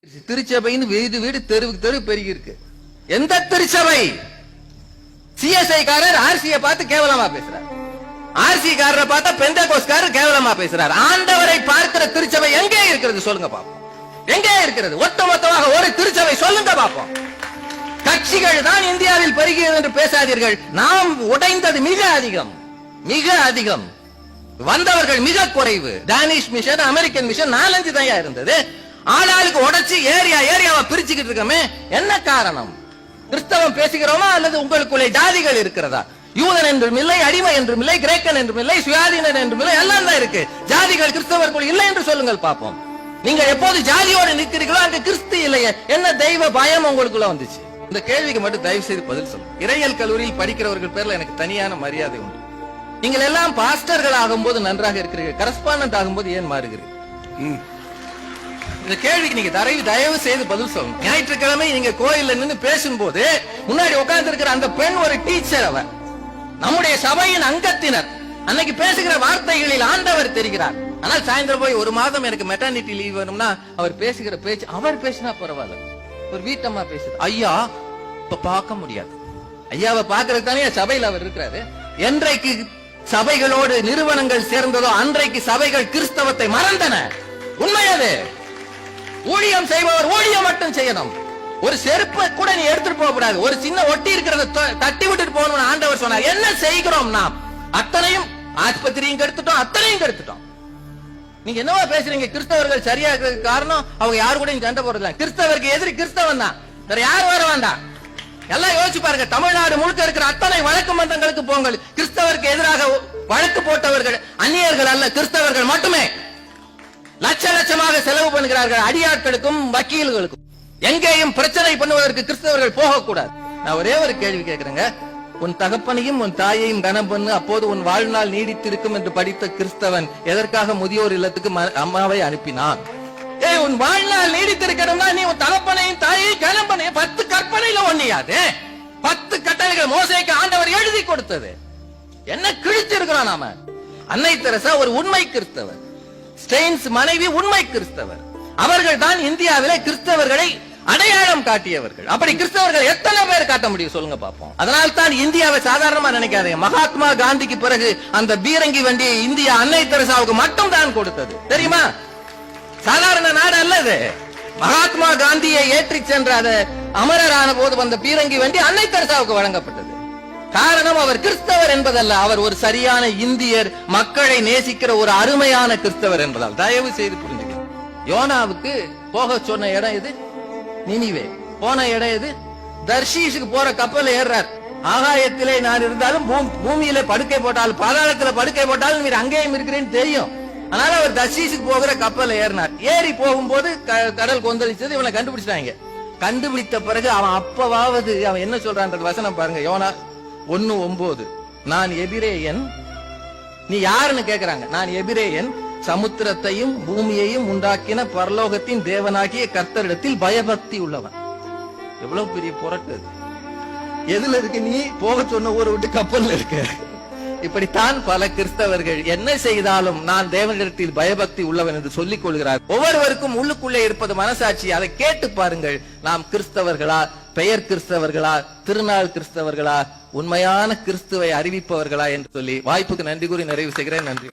திருச்சபைன்னு வீடு வீடு தெருவுக்கு தெரு பெருகி இருக்கு. எந்த திருச்சபை? சிஎஸ்ஐ காரர் ஆர்சியை பார்த்து கேவலமா பேசுறார், ஆர்சி காரரை பார்த்தா பெந்தேகோஸ்காரர் கேவலமா பேசுறார். ஆண்டவரை பார்க்கிற திருச்சபை எங்கே இருக்கிறது சொல்லுங்க பாப்போம். எங்கே இருக்கிறது? ஒட்டுமொத்தமாக ஒரு திருச்சபை சொல்லுங்க பாப்போம். கட்சிகள் தான் இந்தியாவில் பெருகிறது என்று பேசாதீர்கள். நாம் உடைந்தது மிக அதிகம், மிக அதிகம். வந்தவர்கள் மிக குறைவு. டானிஷ் மிஷன், அமெரிக்கன் மிஷன் 4-5 தான் இருந்தது. ஆளாளுக்கு உடைச்சு ஏரியாவை பிரிச்சுக்கிட்டு இருக்கமே, என்ன காரணம்? கிறிஸ்தவம் பேசுகிறோமா அல்லது உங்களுக்குள்ளே ஜாதிகள் இருக்கிறதா? யூதன் என்றும் இல்லை, அடிமை என்றும் இல்லை, கிரேக்கன் என்றும் இல்லை, சுயாதீனன் என்றும் இல்லை, எல்லாம் தான் இருக்கு. ஜாதிகள் கிறிஸ்தவர்கள் இல்லை என்று சொல்லுங்கள் பாப்போம். நீங்க எப்போது ஜாதியோடு நிற்கிறீர்களோ அங்க கிறிஸ்து இல்லையே. என்ன தெய்வ பயம் உங்களுக்குள்ள வந்துச்சு? இந்த கேள்விக்கு மட்டும் தயவு செய்து பதில் சொல்லுங்க. இறையியல் கல்லூரியில் படிக்கிறவர்கள் பேர்ல எனக்கு தனியான மரியாதை உண்டு. நீங்கள் எல்லாம் பாஸ்டர்கள் ஆகும்போது நன்றாக இருக்கிறீர்கள், கரஸ்பாண்டன்ட் ஆகும்போது ஏன் மாறுகிறீர்கள்? இந்த கேள்விக்கு நீங்க தயவு செய்து பதில் சொல்லணும். ஞாயிற்றுக்கிழமை நீங்க கோயில்ல நின்று பேசும்போது முன்னாடி உட்கார்ந்து இருக்கிற அந்த பெண் ஒரு டீச்சர், அவர் நம்முடைய சபையின் அங்கத்தினர். அன்னைக்கு பேசுகிற வார்த்தைகளில் ஆண்டவர் தெரிகிறார். ஆனால் சாயந்தரம் போய் 1 மாதம் எனக்கு மெட்டர்னிட்டி லீவ் வேணும்னா அவர் பேசுகிற பேச்சு, அவர் பேசினா பரவாயில்ல, ஒரு வீட்டம்மா பேசுது. ஐயா இப்ப பார்க்க முடியாது. ஐயாவை பார்க்கறதுக்கு தானே சபையில் அவர் இருக்கிறாரு. என்றைக்கு சபைகளோடு நிறுவனங்கள் சேர்ந்ததோ அன்றைக்கு சபைகள் கிறிஸ்தவத்தை மறந்தன. உண்மை அது. ஊழியம் செய்பவர் ஊழியம் மட்டும் செய்யணும். ஒரு செருப்பை கூட நீ எடுத்துட்டு போக கூடாது. ஒரு சின்ன ஒட்டி இருக்கிறத தட்டி விட்டுட்டு போகணும்னு ஆண்டவர் சொன்னார். என்ன செய்கிறோம் நாம்? அத்தனையும் ஆஸ்பத்திரியும் கெடுத்துட்டோம், அத்தனையும் கெடுத்துட்டோம். நீங்க என்னவா பேசுறீங்க? கிறிஸ்தவர்கள் சரியா இருக்கிறதுக்கு காரணம் அவங்க யாரு கூட சண்டை போடுறதுல. கிறிஸ்தவருக்கு எதிரி கிறிஸ்தவன் தான், வேற யாரும் வர வேண்டாம். எல்லாம் யோசிச்சு பாருங்க. தமிழ்நாடு முழுக்க இருக்கிற அத்தனை வழக்கு மன்றங்களுக்கு போங்கள். கிறிஸ்தவருக்கு எதிராக வழக்கு போட்டவர்கள் அந்நியர்கள் அல்ல, கிறிஸ்தவர்கள் மட்டுமே. லட்ச லட்சமாக செலவு பண்ணுகிறார்கள் அடியாட்களுக்கும் வக்கீல்களுக்கும். எங்கேயும் பிரச்சனை பண்ணுவதற்கு கிறிஸ்தவர்கள் போகக்கூடாது. நான் ஒரே ஒரு கேள்வி கேட்கிறேங்க. உன் தகப்பனையும் உன் தாயையும் கனம் பண்ணு, அப்போது உன் வாழ்நாள் நீடித்திருக்கும் என்று படித்த கிறிஸ்தவன் எதற்காக முதியோர் இல்லத்துக்கு அம்மாவை அனுப்பினான்? உன் வாழ்நாள் நீடித்திருக்கணும்னா நீ உன் தகப்பனையும் தாயையும் கனம் பண்ண. 10 கற்பனையில ஒண்ணியாது. 10 கட்டளைகள் மோசேக்கு ஆண்டவர் எழுதி கொடுத்தது. என்ன கிழிச்சிருக்கிறோம் நாம? அன்னை தெரசா ஒரு உண்மை கிறிஸ்தவர், ஸ்டெயின்ஸ் மனைவி உண்மை கிறிஸ்தவர். அவர்கள் தான் இந்தியாவிலே கிறிஸ்தவர்களை அடையாளம் காட்டியவர்கள். அப்படி கிறிஸ்தவர்கள் எத்தனை பேர் காட்ட முடியும் சொல்லுங்க பாப்போம். அதனால் தான் இந்தியாவை சாதாரணமா நினைக்காதீங்க. மகாத்மா காந்திக்கு பிறகு அந்த பீரங்கி வண்டியை இந்தியா அன்னை தெரசாவுக்கு மட்டும் தான் கொடுத்தது, தெரியுமா? சாதாரண நாடு அல்லது. மகாத்மா காந்தியை ஏற்றி சென்ற அமரரான போது வந்த பீரங்கி வண்டி அன்னை தெரசாவுக்கு வழங்கப்பட்டது. காரணம் அவர் கிறிஸ்தவர் என்பதல்ல, அவர் ஒரு சரியான இந்தியர், மக்களை நேசிக்கிற ஒரு அருமையான கிறிஸ்தவர் என்பதால். தயவு செய்து புரிஞ்சுக்க. யோனாவுக்கு போக சொன்ன இடம் எது? நினிவே. போன இடம் எது? தர்ஷீஷுக்கு போற கப்பல் ஏறார். ஆகாயத்திலே நான் இருந்தாலும் பூமியில படுக்கை போட்டாலும் பாதாளத்துல படுக்கை போட்டாலும் நீர் அங்கேயும் இருக்கிறேன்னு தெரியும். அதனால அவர் தர்ஷீஷுக்கு போகிற கப்பல் ஏறினார். ஏறி போகும்போது கடல் கொந்தளிச்சது. இவனை கண்டுபிடிச்சிட்டாங்க. கண்டுபிடித்த பிறகு அவன் அப்பவாவது அவன் என்ன சொல்றான் வசனம் பாருங்க. யோனா 1:9. நான் எபிரேயன். நீ யாருன்னு கேக்குறாங்க. நான் எபிரேயன், சமுத்திரத்தையும் பூமியையும் உண்டாக்கின பரலோகத்தின் தேவனாகிய கர்த்தரிடத்தில் பயபக்தி உள்ளவன். எவ்வளவு பெரிய புரட்டு. எதுல இருக்கு? நீ போக சொன்ன ஊரை விட்டு கப்பல்ல இருக்க. இப்படித்தான் பல கிறிஸ்தவர்கள் என்ன செய்தாலும் நான் தேவனிடத்தில் பயபக்தி உள்ளவன் என்று சொல்லிக் கொள்கிறார். ஒவ்வொருவருக்கும் உள்ளுக்குள்ளே இருப்பது மனசாட்சி. அதை கேட்டு பாருங்கள். நாம் கிறிஸ்தவர்களா, பெயர் கிறிஸ்தவர்களா, திருநாள் கிறிஸ்தவர்களா, உண்மையான கிறிஸ்துவை அறிவிப்பவர்களா என்று சொல்லி வாய்ப்புக்கு நன்றி கூறி நிறைவு செய்கிறேன். நன்றி.